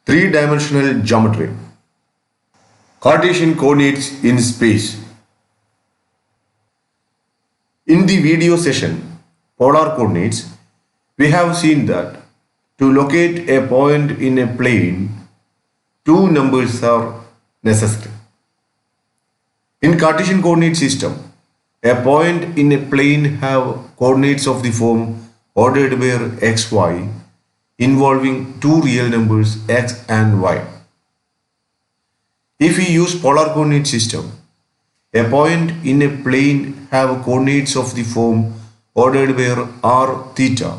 Three-dimensional geometry. Cartesian coordinates in space. In the video session, polar coordinates, we have seen that to locate a point in a plane, two numbers are necessary. In Cartesian coordinate system, a point in a plane have coordinates of the form ordered where x, y, involving two real numbers x and y. If we use polar coordinate system, a point in a plane have coordinates of the form ordered where r, theta,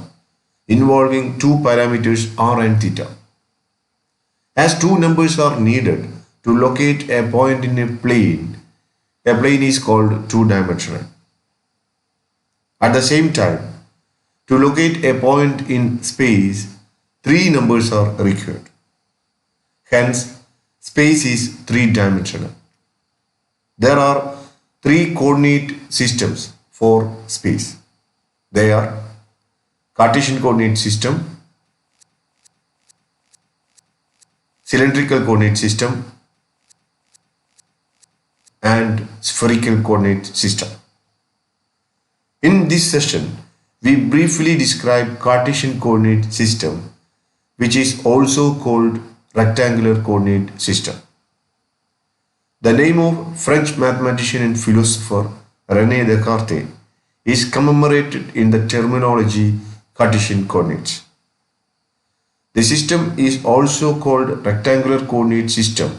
involving two parameters r and theta. As two numbers are needed to locate a point in a plane is called two-dimensional. At the same time, to locate a point in space, three numbers are required. Hence, space is three-dimensional. There are three coordinate systems for space. They are Cartesian coordinate system, cylindrical coordinate system, and spherical coordinate system. In this session, we briefly describe Cartesian coordinate system, which is also called rectangular coordinate system. The name of French mathematician and philosopher René Descartes is commemorated in the terminology Cartesian coordinates. The system is also called rectangular coordinate system,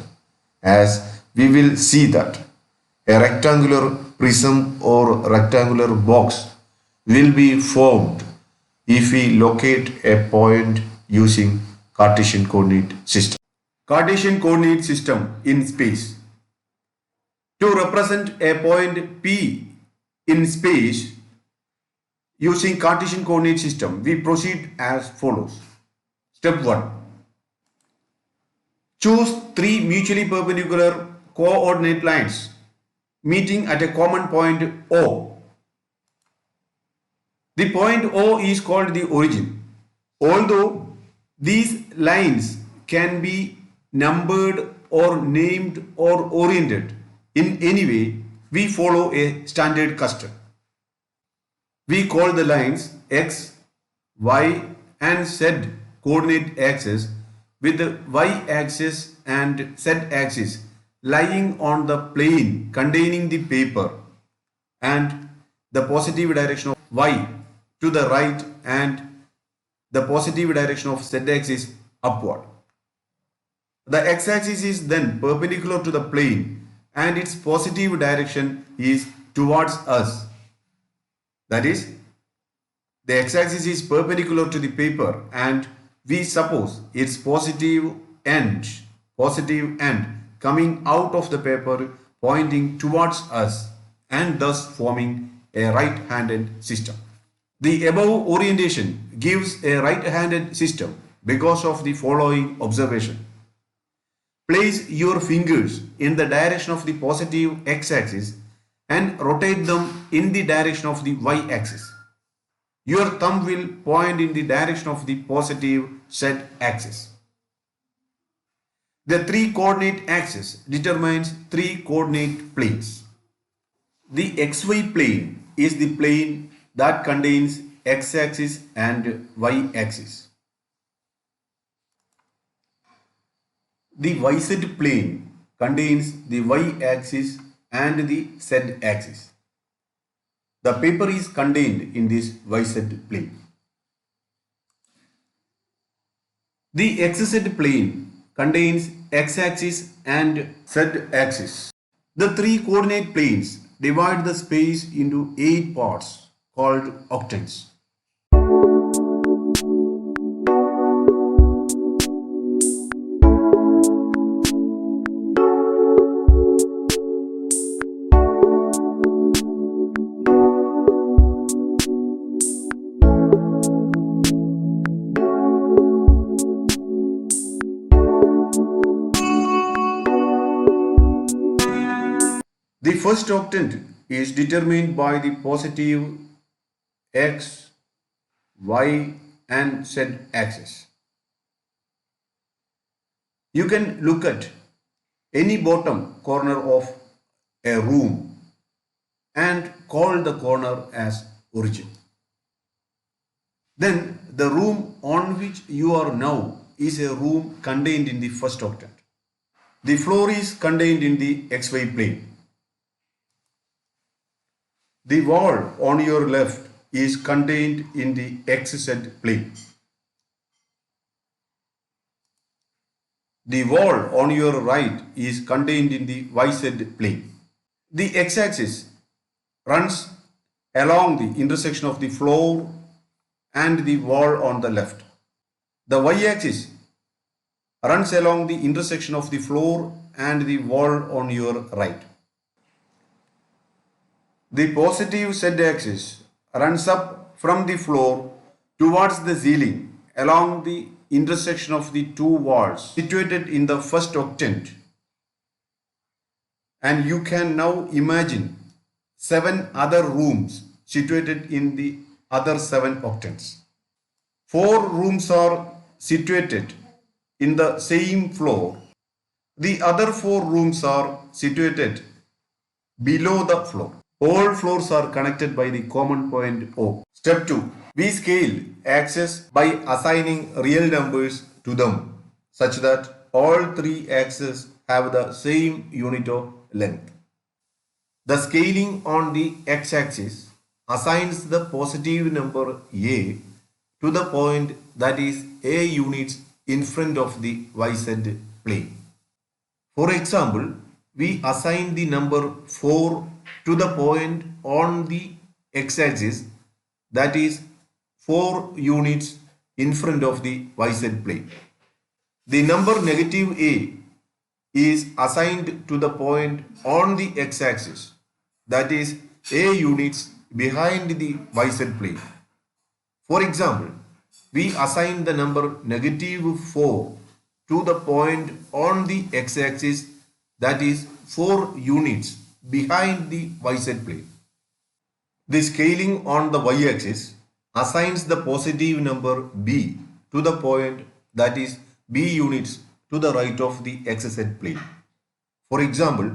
as we will see that a rectangular prism or rectangular box will be formed if we locate a point using Cartesian coordinate system. Cartesian coordinate system in space. To represent a point P in space using Cartesian coordinate system, we proceed as follows. Step 1. Choose three mutually perpendicular coordinate lines meeting at a common point O. The point O is called the origin. Although these lines can be numbered or named or oriented in any way, we follow a standard custom. We call the lines X, Y and Z coordinate axis with the y-axis and z-axis lying on the plane containing the paper and the positive direction of y to the right and the positive direction of z-axis upward. The x-axis is then perpendicular to the plane and its positive direction is towards us. That is, the x-axis is perpendicular to the paper and we suppose its positive end coming out of the paper pointing towards us and thus forming a right-handed system. The above orientation gives a right-handed system because of the following observation. Place your fingers in the direction of the positive x-axis and rotate them in the direction of the y-axis. Your thumb will point in the direction of the positive z-axis. The three coordinate axis determines three coordinate planes. The xy plane is the plane that contains x-axis and y-axis. The yz plane contains the y-axis and the z-axis. The paper is contained in this yz plane. The xz plane contains x-axis and z-axis. The three coordinate planes divide the space into 8 parts called octants. The first octant is determined by the positive x, y and z axis. You can look at any bottom corner of a room and call the corner as origin. Then the room on which you are now is a room contained in the first octet. The floor is contained in the xy plane. The wall on your left is contained in the xz plane. The wall on your right is contained in the yz plane. The x-axis runs along the intersection of the floor and the wall on the left. The y-axis runs along the intersection of the floor and the wall on your right. The positive z-axis runs up from the floor towards the ceiling along the intersection of the two walls situated in the first octet, and you can now imagine 7 other rooms situated in the other 7 octets. 4 rooms are situated in the same floor. The other 4 rooms are situated below the floor. All floors are connected by the common point O. Step 2. We scale axes by assigning real numbers to them such that all 3 axes have the same unit of length. The scaling on the x-axis assigns the positive number A to the point that is A units in front of the yz plane. For example, we assign the number 4 to the point on the x-axis that is 4 units in front of the yz plane. The number negative A is assigned to the point on the x-axis that is A units behind the yz plane. For example, we assign the number negative 4 to the point on the x-axis that is 4 units behind the yz plane. The scaling on the y-axis assigns the positive number B to the point that is B units to the right of the xz plane. For example,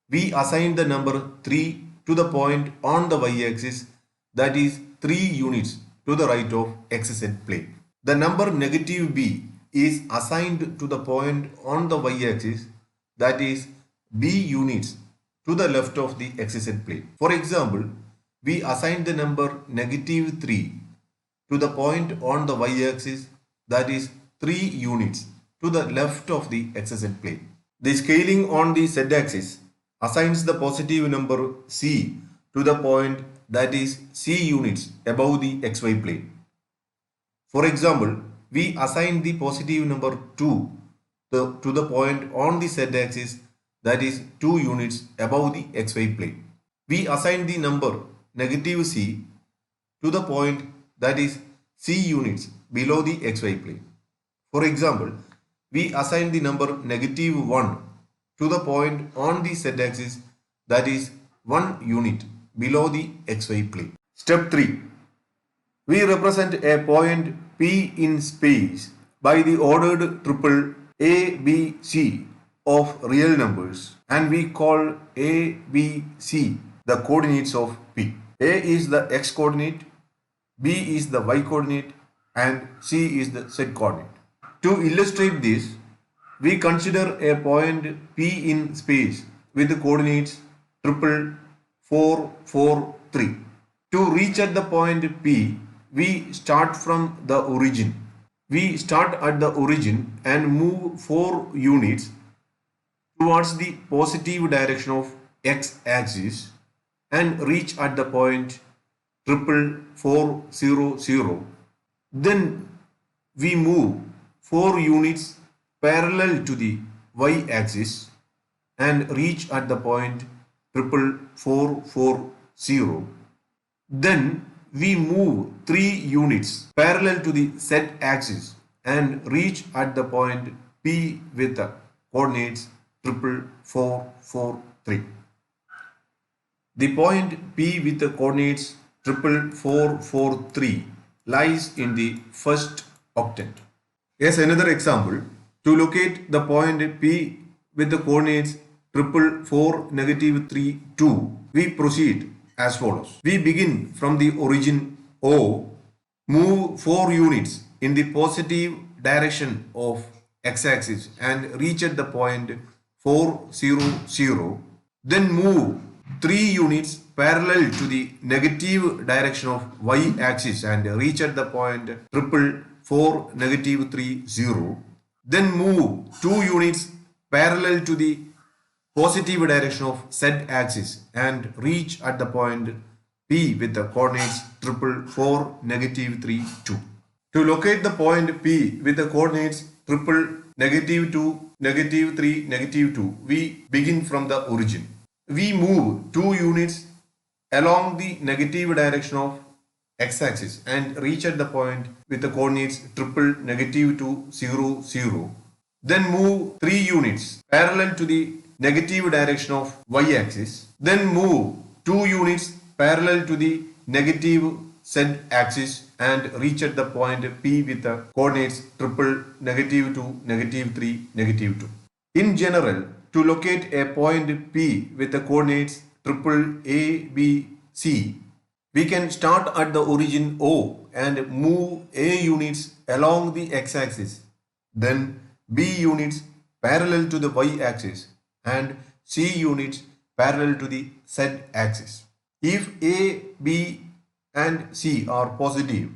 we assign the number 3 to the point on the y-axis that is 3 units to the right of xz plane. The number negative B is assigned to the point on the y-axis that is B units to the left of the xz plane. For example, we assign the number negative 3 to the point on the y-axis that is 3 units to the left of the xz plane. The scaling on the z-axis assigns the positive number C to the point that is C units above the xy plane. For example, we assign the positive number 2 to the point on the z-axis that is 2 units above the xy plane. We assign the number negative C to the point that is C units below the xy plane. For example, we assign the number negative 1 to the point on the z-axis that is 1 unit below the xy plane. Step 3. We represent a point P in space by the ordered triple A, B, C of real numbers, and we call A, B, C the coordinates of P. A is the x coordinate, B is the y coordinate, and C is the z coordinate. To illustrate this, we consider a point P in space with the coordinates triple 4, 4, 3. To reach at the point P, we start from the origin. We start at the origin and move 4 units towards the positive direction of x-axis and reach at the point triple 4, 0, 0. Then we move 4 units parallel to the y-axis and reach at the point triple 4, 4, 0. Then we move 3 units parallel to the z-axis and reach at the point P with the coordinates triple 4, 4, 3. The point P with the coordinates triple 4, 4, 3 lies in the first octet. As another example, To locate the point P with the coordinates triple 4, negative 3, 2, we proceed as follows. We begin from the origin O, move 4 units in the positive direction of x-axis and reach at the point 4, 0, 0. Then move 3 units parallel to the negative direction of y-axis and reach at the point triple 4, negative 3, 0. Then move 2 units parallel to the positive direction of z-axis and reach at the point P with the coordinates triple 4, negative 3, 2. To locate the point P with the coordinates triple negative 2, negative 3, negative 2, we begin from the origin. We move 2 units along the negative direction of x-axis and reach at the point with the coordinates triple negative 2, 0, 0. Then move 3 units parallel to the negative direction of y-axis. Then move 2 units parallel to the negative z-axis and reach at the point P with the coordinates triple negative 2, negative 3, negative 2. In general, to locate a point P with the coordinates triple A, B, C, we can start at the origin O and move A units along the x-axis, then B units parallel to the y-axis and C units parallel to the z-axis. If A, B and C are positive,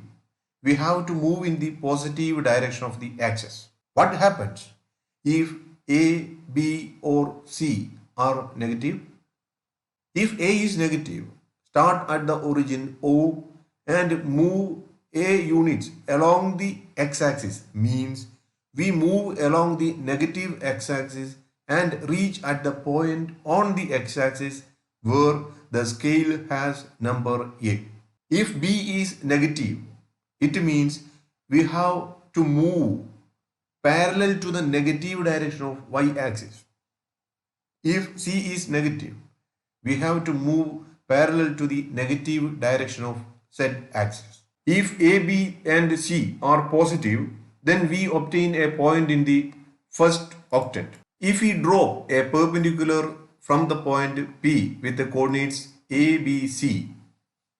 we have to move in the positive direction of the axis. What happens if A, B or C are negative? If A is negative, start at the origin O and move A units along the x-axis, means we move along the negative x-axis and reach at the point on the x-axis where the scale has number A. If B is negative, it means we have to move parallel to the negative direction of y-axis. If C is negative, we have to move parallel to the negative direction of z-axis. If A, B and C are positive, then we obtain a point in the first octet. If we draw a perpendicular from the point P with the coordinates A, B, C,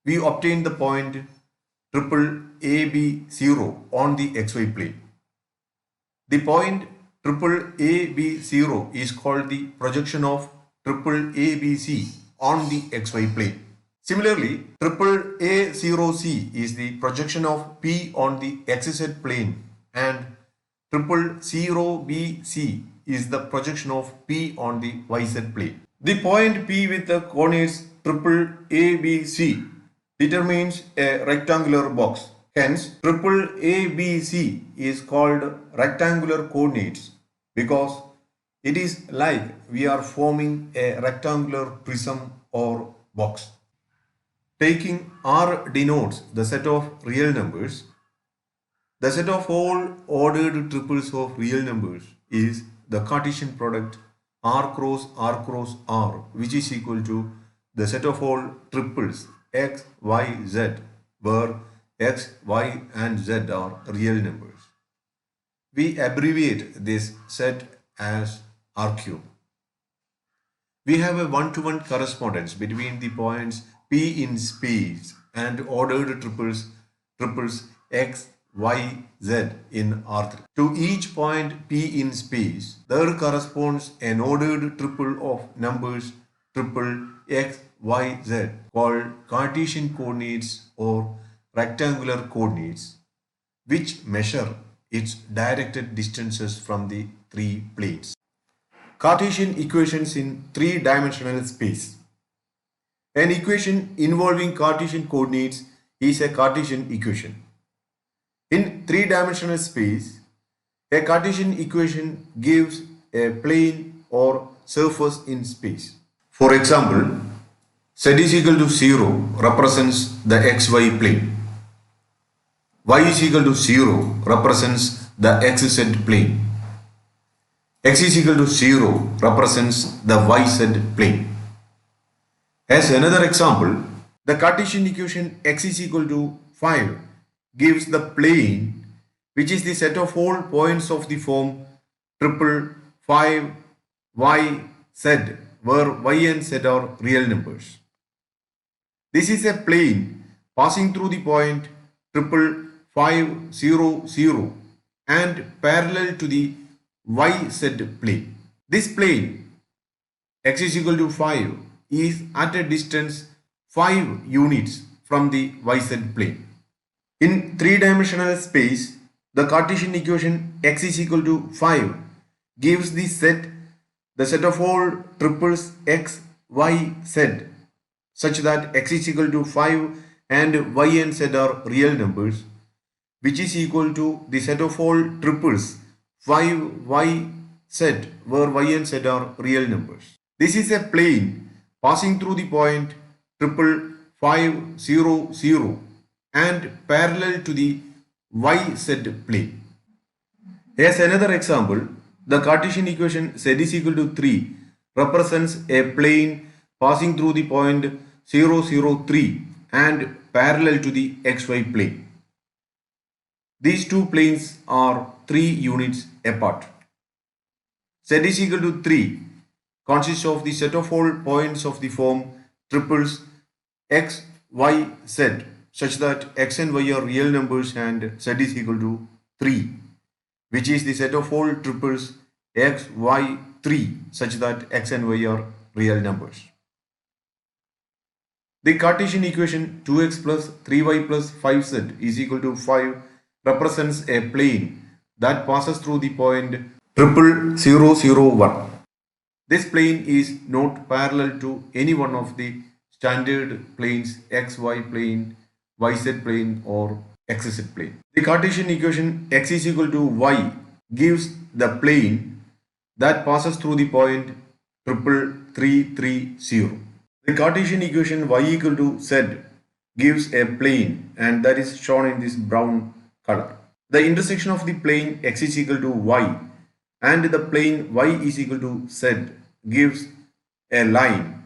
we obtain the point triple A, B, 0 on the xy plane. The point triple A, B, 0 is called the projection of triple A, B, C on the xy plane. Similarly, triple A, 0, C is the projection of P on the xz plane and triple 0, B, C is the projection of P on the yz plane. The point P with the coordinates triple A, B, C determines a rectangular box. Hence, triple A, B, C is called rectangular coordinates because it is like we are forming a rectangular prism or box. Taking R denotes the set of real numbers. The set of all ordered triples of real numbers is the Cartesian product R cross R, which is equal to the set of all triples x, y, z, where x, y and z are real numbers. We abbreviate this set as RQ. We have a one-to-one correspondence between the points P in space and ordered triples x, y, z in R3. To each point P in space, there corresponds an ordered triple of numbers triple x, y, z called Cartesian coordinates or rectangular coordinates, which measure its directed distances from the three planes. Cartesian equations in three-dimensional space. An equation involving Cartesian coordinates is a Cartesian equation. In three-dimensional space, a Cartesian equation gives a plane or surface in space. For example, z is equal to 0 represents the xy plane. Y is equal to 0 represents the xz plane. X is equal to 0 represents the yz plane. As another example, the Cartesian equation x is equal to 5 gives the plane which is the set of all points of the form triple, 5, y, z, where y and z are real numbers. This is a plane passing through the point triple 5, 0, 0 and parallel to the YZ plane. This plane x is equal to 5 is at a distance 5 units from the YZ plane. In three-dimensional space, the Cartesian equation x is equal to 5 gives the set of all triples x, y, z such that x is equal to 5 and y and z are real numbers, which is equal to the set of all triples 5, y, z, where y and z are real numbers. This is a plane passing through the point triple 5, 0, 0 and parallel to the YZ plane. As another example, the Cartesian equation z is equal to 3 represents a plane passing through the point 0, 0, 3 and parallel to the xy plane. These two planes are 3 units apart. Z is equal to 3 consists of the set of all points of the form triples x, y, z such that x and y are real numbers and z is equal to 3, which is the set of all triples x, y, 3 such that x and y are real numbers. The Cartesian equation 2x plus 3y plus 5z is equal to 5 represents a plane that passes through the point triple 0, 0, 1. This plane is not parallel to any one of the standard planes xy plane, yz plane or xz plane. The Cartesian equation x is equal to y gives the plane that passes through the point triple 3, 3, 0. The Cartesian equation y equal to z gives a plane and that is shown in this brown color. The intersection of the plane x is equal to y and the plane y is equal to z gives a line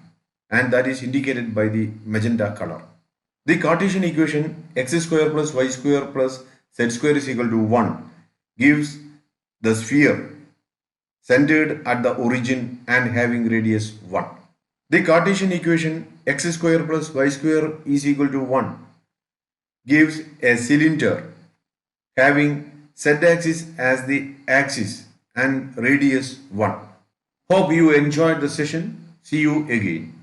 and that is indicated by the magenta color. The Cartesian equation x square plus y square plus z square is equal to 1 gives the sphere centered at the origin and having radius 1. The Cartesian equation x square plus y square is equal to 1 gives a cylinder having z-axis as the axis and radius 1. Hope you enjoyed the session. See you again.